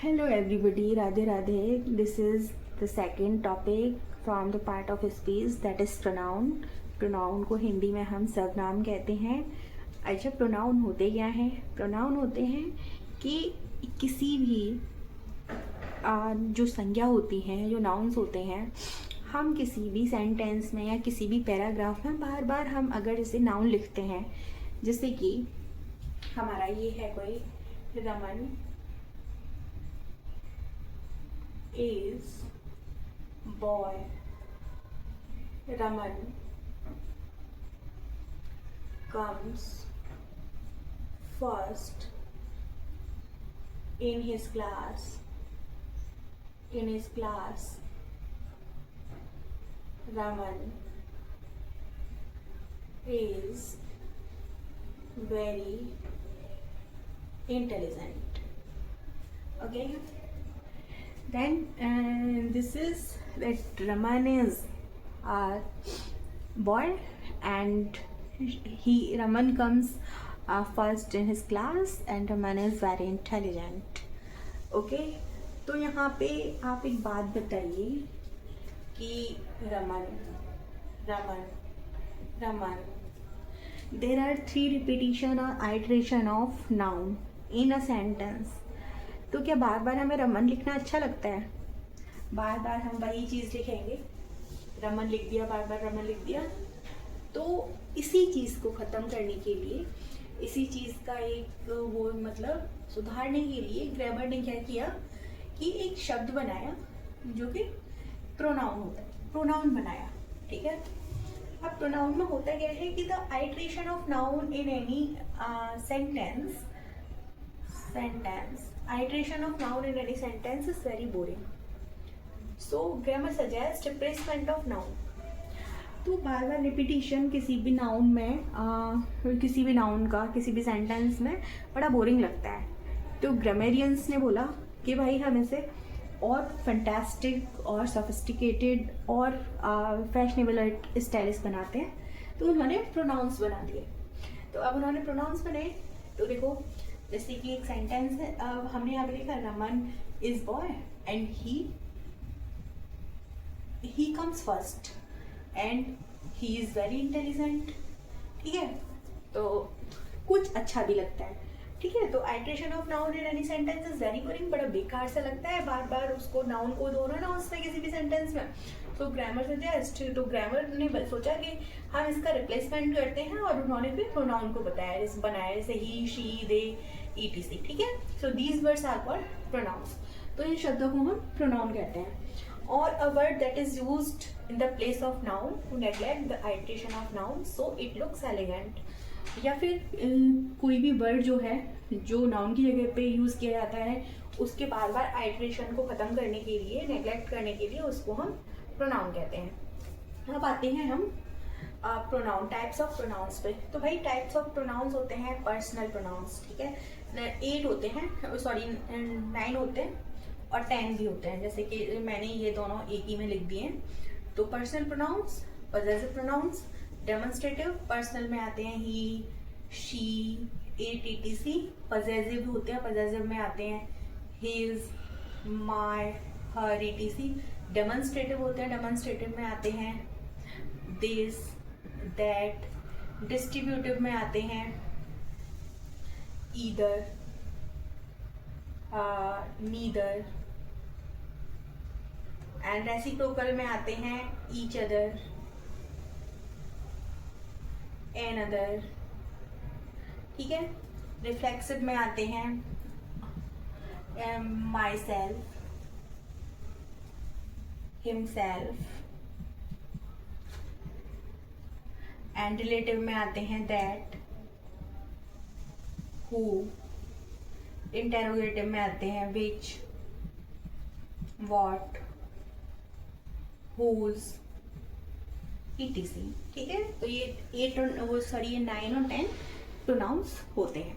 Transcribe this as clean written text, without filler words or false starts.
Hello everybody, Radhe Radhe. This is the second topic from the part of speech that is pronoun. Pronoun को हिंदी में हम सर्वनाम कहते हैं। अच्छा, प्रोनाउन होते क्या हैं? प्रोनाउन होते हैं कि किसी भी जो संज्ञा होती हैं, जो नाउन्स होते हैं, हम किसी भी सेंटेंस में या किसी भी पैराग्राफ में बार बार हम अगर इसे नाउन लिखते हैं, जैसे कि हमारा ये है कोई Raman is boy. Raman comes first in his class. Raman is very intelligent. Okay. Then this is that Raman is a boy and Raman comes first in his class and Raman is very intelligent. Okay, तो यहाँ पे आप एक बात बताइए कि Raman there are 3 repetition or iteration of noun in a sentence. तो क्या बार बार हमें रमन लिखना अच्छा लगता है? बार बार हम वही चीज़ लिखेंगे, रमन लिख दिया, बार बार रमन लिख दिया। तो इसी चीज़ को ख़त्म करने के लिए, इसी चीज़ का एक वो मतलब सुधारने के लिए ग्रामर ने क्या किया कि एक शब्द बनाया जो कि प्रोनाउन होता है, प्रोनाउन बनाया। ठीक है, अब प्रोनाउन में होता क्या है कि the iteration of noun in any sentence iteration of noun in any sentence is very boring. So grammar suggests replacement of noun. तो बार बार रिपीटिशन किसी भी नाउन में किसी भी नाउन का किसी भी सेंटेंस में बड़ा बोरिंग लगता है। तो ग्रामेरियंस ने बोला कि भाई हम इसे और फैंटास्टिक और सोफिस्टिकेटेड और फैशनेबल स्टाइलिश बनाते हैं। तो उन्होंने प्रोनाउंस बना दिए। तो अब उन्होंने प्रोनाउंस बनाए तो देखो, जैसे कि एक सेंटेंस है, अब हमने यहाँ पे लिखा Raman is boy and he comes first and he is very intelligent. ठीक है, तो कुछ अच्छा भी लगता है। ठीक है, तो iteration of noun in any sentence is very boring, बड़ा बेकार सा लगता है बार बार उसको नाउन को दोहराना उसमें किसी भी सेंटेंस में। तो ग्रामर सजेस्ट, तो ग्रामर ने सोचा कि हम इसका रिप्लेसमेंट करते हैं और उन्होंने फिर प्रोनाउन को बनाया जैसे ही, शी, दे, etc. ठीक है, so these words are called pronouns. तो इन शब्दों को हम प्रोनाउन कहते हैं। और a word that is used in the place of noun to neglect the iteration of noun so it looks elegant. या फिर कोई भी वर्ड जो है जो नाउन की जगह पे यूज किया जाता है उसके बार बार आइट्रेशन को खत्म करने के लिए, नेग्लेक्ट करने के लिए उसको हम प्रोनाउन कहते हैं। अब आते हैं हम प्रोनाउन, टाइप्स ऑफ प्रोनाउंस पे। तो भाई टाइप्स ऑफ प्रोनाउंस होते हैं पर्सनल प्रोनाउंस। ठीक है, 8 होते हैं, सॉरी 9 होते हैं और 10 भी होते हैं, जैसे कि मैंने ये दोनों एक ही में लिख दिए हैं। तो personal pronouns, possessive pronouns, demonstrative, personal में आते हैं he, she, it, etc. Possessive होते हैं, पजेसिव में आते हैं his, my, her, etc. Demonstrative होते हैं, डेमोन्स्ट्रेटिव में आते हैं दिस, दैट। डिस्ट्रीब्यूटिव में आते हैं ईदर, नीदर। एंड रेसिप्रोकल में आते हैं ईच अदर, एन अदर। ठीक है, रिफ्लेक्सिव में आते हैं my self, himself. And relative में आते हैं दैट, हु। इंटेरोगेटिव में आते हैं विच, वॉट, हुज, etc. ठीक है, तो ये 8 और 9 और 10 प्रोनाउंस होते हैं।